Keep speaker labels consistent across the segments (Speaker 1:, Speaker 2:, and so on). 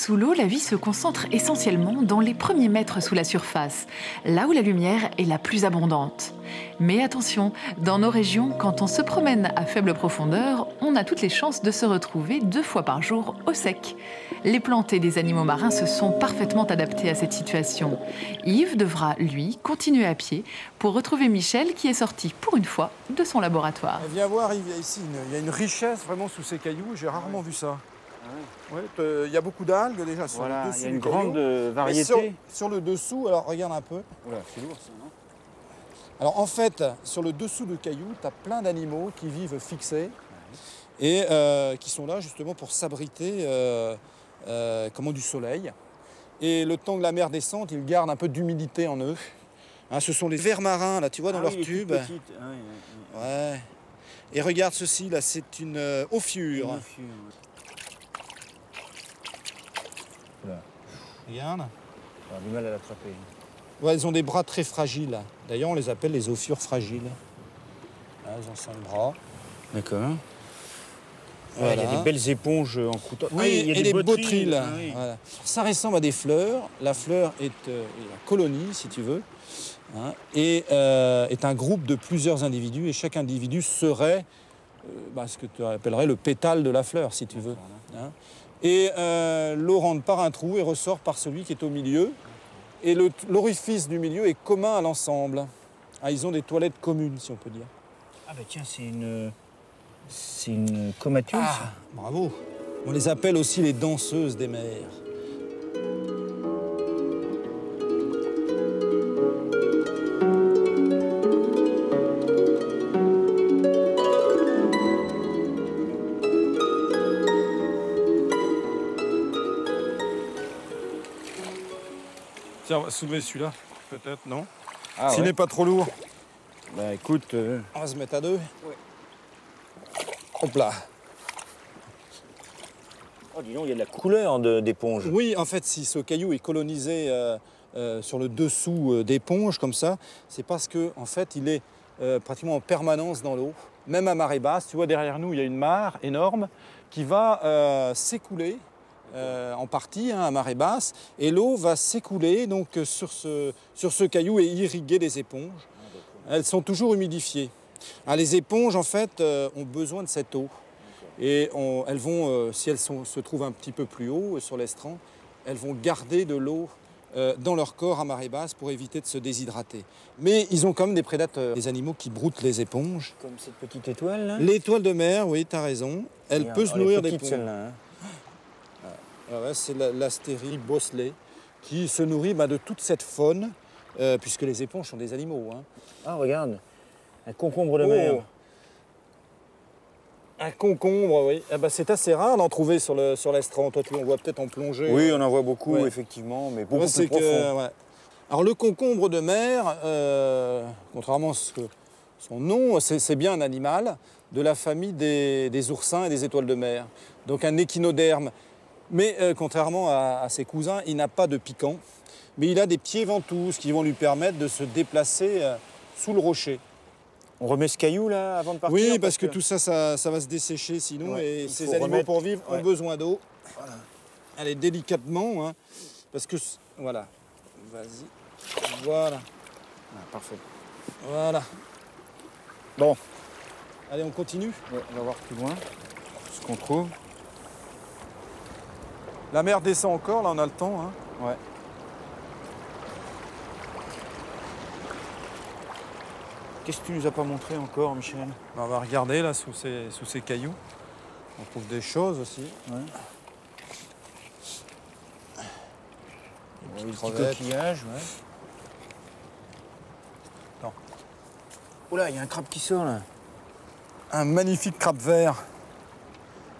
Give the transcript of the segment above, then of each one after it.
Speaker 1: Sous l'eau, la vie se concentre essentiellement dans les premiers mètres sous la surface, là où la lumière est la plus abondante. Mais attention, dans nos régions, quand on se promène à faible profondeur, on a toutes les chances de se retrouver 2 fois par jour au sec. Les plantes et les animaux marins se sont parfaitement adaptés à cette situation. Yves devra, lui, continuer à pied pour retrouver Michel qui est sorti pour une fois de son laboratoire.
Speaker 2: Viens voir, Yves, ici, il y a une richesse vraiment sous ces cailloux, j'ai rarement vu ça. Ouais, il y a beaucoup d'algues déjà sur le dessous.
Speaker 3: Il y a une grande variété.
Speaker 2: Sur le dessous, alors regarde un peu.
Speaker 3: Voilà, c'est lourd ça, non?
Speaker 2: Alors en fait, sur le dessous de cailloux, tu as plein d'animaux qui vivent fixés et qui sont là justement pour s'abriter du soleil. Et le temps que la mer descende, ils gardent un peu d'humidité en eux. Hein, ce sont les vers marins, là, tu vois, dans leur tube. Ouais. Et regarde ceci, là, c'est une ophiure. Regarde.
Speaker 3: On a du mal à l'attraper.
Speaker 2: Ouais, elles ont des bras très fragiles. D'ailleurs, on les appelle les ophiures fragiles. Là, elles ont 5 bras.
Speaker 3: D'accord.
Speaker 2: Voilà.
Speaker 3: Il y a des belles éponges en croûte.
Speaker 2: Oui,
Speaker 3: il y a
Speaker 2: et
Speaker 3: des
Speaker 2: botryles.
Speaker 3: Ah, oui.
Speaker 2: Voilà. Ça ressemble à des fleurs. La fleur est la colonie, si tu veux, hein, et est un groupe de plusieurs individus. Et chaque individu serait ce que tu appellerais le pétale de la fleur, si tu veux. Hein. Et l'eau rentre par un trou et ressort par celui qui est au milieu. Et l'orifice du milieu est commun à l'ensemble. Ah, ils ont des toilettes communes, si on peut dire.
Speaker 3: Ah bah tiens, c'est une comatule, ça.
Speaker 2: Bravo. On les appelle aussi les danseuses des mers. Tiens, on va soulever celui-là, peut-être, non? S'il n'est pas trop lourd.
Speaker 3: Bah écoute...
Speaker 2: On va se mettre à deux. Ouais. Hop là.
Speaker 3: Oh, dis donc, il y a de la couleur d'éponge.
Speaker 2: Oui, en fait, si ce caillou est colonisé sur le dessous d'éponge, comme ça, c'est parce qu'en fait, il est pratiquement en permanence dans l'eau. Même à marée basse, tu vois, derrière nous, il y a une mare énorme qui va s'écouler en partie à marée basse, et l'eau va s'écouler donc sur ce caillou et irriguer les éponges. Elles sont toujours humidifiées. Alors, les éponges, en fait, ont besoin de cette eau. Et elles vont, si elles se trouvent un petit peu plus haut sur l'estran, elles vont garder de l'eau dans leur corps à marée basse pour éviter de se déshydrater. Mais ils ont quand même des prédateurs, des animaux qui broutent les éponges.
Speaker 3: Comme cette petite étoile, là?
Speaker 2: L'étoile de mer, oui, tu as raison. Elle peut se nourrir d'éponges.
Speaker 3: Celle-là, hein.
Speaker 2: C'est l'astérie bosselet qui se nourrit de toute cette faune, puisque les éponges sont des animaux. Hein.
Speaker 3: Ah, regarde, un concombre de mer.
Speaker 2: Un concombre, oui. C'est assez rare d'en trouver sur l'estran. Toi, tu en vois peut-être en plongée.
Speaker 3: Oui, on en voit beaucoup, effectivement, mais beaucoup plus profond.
Speaker 2: Alors, le concombre de mer, contrairement à son nom, c'est bien un animal de la famille des oursins et des étoiles de mer. Donc, un échinoderme. Mais contrairement à ses cousins, il n'a pas de piquant. Mais il a des pieds ventouses qui vont lui permettre de se déplacer sous le rocher.
Speaker 3: On remet ce caillou là avant de partir?
Speaker 2: Oui, parce que tout ça va se dessécher sinon. Et ces animaux pour vivre ont besoin d'eau. Voilà. Allez, délicatement, hein, parce que... Voilà. Vas-y. Voilà.
Speaker 3: Ah, parfait.
Speaker 2: Voilà.
Speaker 3: Bon.
Speaker 2: Allez, on continue?
Speaker 3: Ouais, on va voir plus loin ce qu'on trouve.
Speaker 2: La mer descend encore, là on a le temps. Hein.
Speaker 3: Ouais. Qu'est-ce que tu nous as pas montré encore, Michel?
Speaker 2: On va regarder là sous ces cailloux. On trouve des choses aussi.
Speaker 3: Ouais. Des petits coquillages, ouais.
Speaker 2: Attends.
Speaker 3: Oh là, il y a un crabe qui sort là.
Speaker 2: Un magnifique crabe vert.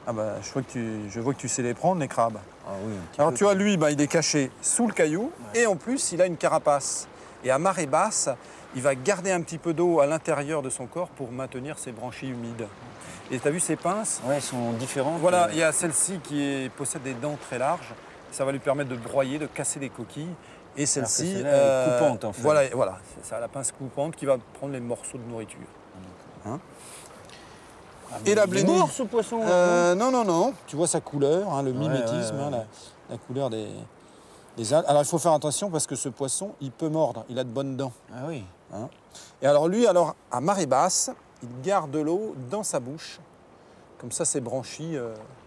Speaker 2: Ah bah, je vois que tu sais les prendre, les crabes.
Speaker 3: Ah oui,
Speaker 2: alors tu vois, lui, il est caché sous le caillou, et en plus, il a une carapace. Et à marée basse, il va garder un petit peu d'eau à l'intérieur de son corps pour maintenir ses branchies humides. Et tu as vu ces pinces?
Speaker 3: Ouais, elles sont différentes.
Speaker 2: Voilà, il y a celle-ci qui possède des dents très larges. Ça va lui permettre de broyer, de casser des coquilles. Et celle-ci
Speaker 3: est coupante, en fait.
Speaker 2: Voilà, c'est ça, la pince coupante qui va prendre les morceaux de nourriture. Hein?
Speaker 3: Et la blénie. Il est mort, ce poisson?
Speaker 2: Non. Tu vois sa couleur, hein, le mimétisme,
Speaker 3: ouais.
Speaker 2: la couleur des algues. Alors il faut faire attention parce que ce poisson, il peut mordre, il a de bonnes dents.
Speaker 3: Ah oui.
Speaker 2: Hein. Et alors lui, à marée basse, il garde l'eau dans sa bouche. Comme ça, ses branchies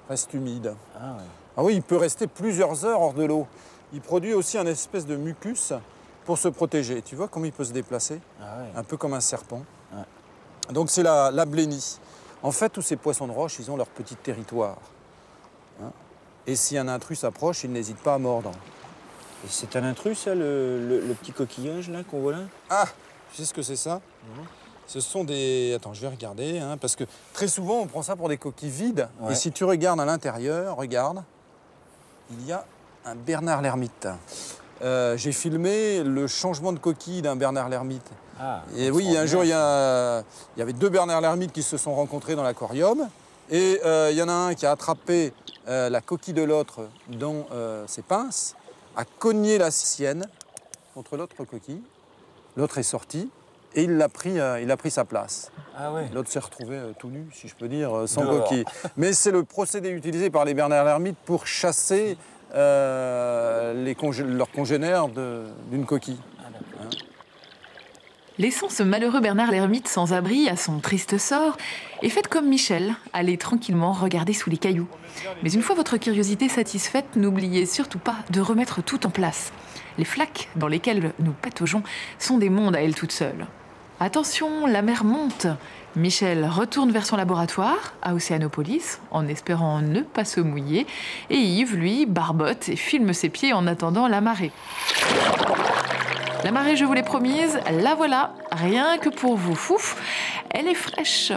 Speaker 2: restent humides.
Speaker 3: Ah, ouais.
Speaker 2: Ah oui, il peut rester plusieurs heures hors de l'eau. Il produit aussi un espèce de mucus pour se protéger. Tu vois comment il peut se déplacer?
Speaker 3: Ah, ouais.
Speaker 2: Un peu comme un serpent.
Speaker 3: Ouais.
Speaker 2: Donc c'est la blénie. En fait, tous ces poissons de roche, ils ont leur petit territoire. Hein. Et si un intrus s'approche, il n'hésite pas à mordre.
Speaker 3: Et c'est un intrus, ça, le petit coquillage là qu'on voit là?
Speaker 2: Ah, tu sais ce que c'est ça?
Speaker 3: Non.
Speaker 2: Ce sont des... Attends, je vais regarder, hein, parce que très souvent, on prend ça pour des coquilles vides.
Speaker 3: Ouais.
Speaker 2: Et si tu regardes à l'intérieur, regarde, il y a un Bernard l'ermite. J'ai filmé le changement de coquille d'un Bernard l'ermite.
Speaker 3: Ah,
Speaker 2: Et oui, un jour, il y avait 2 Bernard l'ermite qui se sont rencontrés dans l'aquarium. Et il y en a un qui a attrapé la coquille de l'autre dans ses pinces, a cogné la sienne contre l'autre coquille. L'autre est sorti et il a pris sa place.
Speaker 3: Ah ouais.
Speaker 2: L'autre s'est retrouvé tout nu, si je peux dire, sans
Speaker 3: Dehors.
Speaker 2: coquille. Mais c'est le procédé utilisé par les Bernard l'ermite pour chasser leurs congénères d'une coquille.
Speaker 1: Laissant ce malheureux Bernard l'ermite sans abri à son triste sort, et faites comme Michel, allez tranquillement regarder sous les cailloux. Mais une fois votre curiosité satisfaite, n'oubliez surtout pas de remettre tout en place. Les flaques dans lesquelles nous pataugeons sont des mondes à elles toutes seules. Attention, la mer monte. Michel retourne vers son laboratoire, à Océanopolis, en espérant ne pas se mouiller, et Yves, lui, barbote et filme ses pieds en attendant la marée. La marée, je vous l'ai promise, la voilà, rien que pour vous, fouf, elle est fraîche.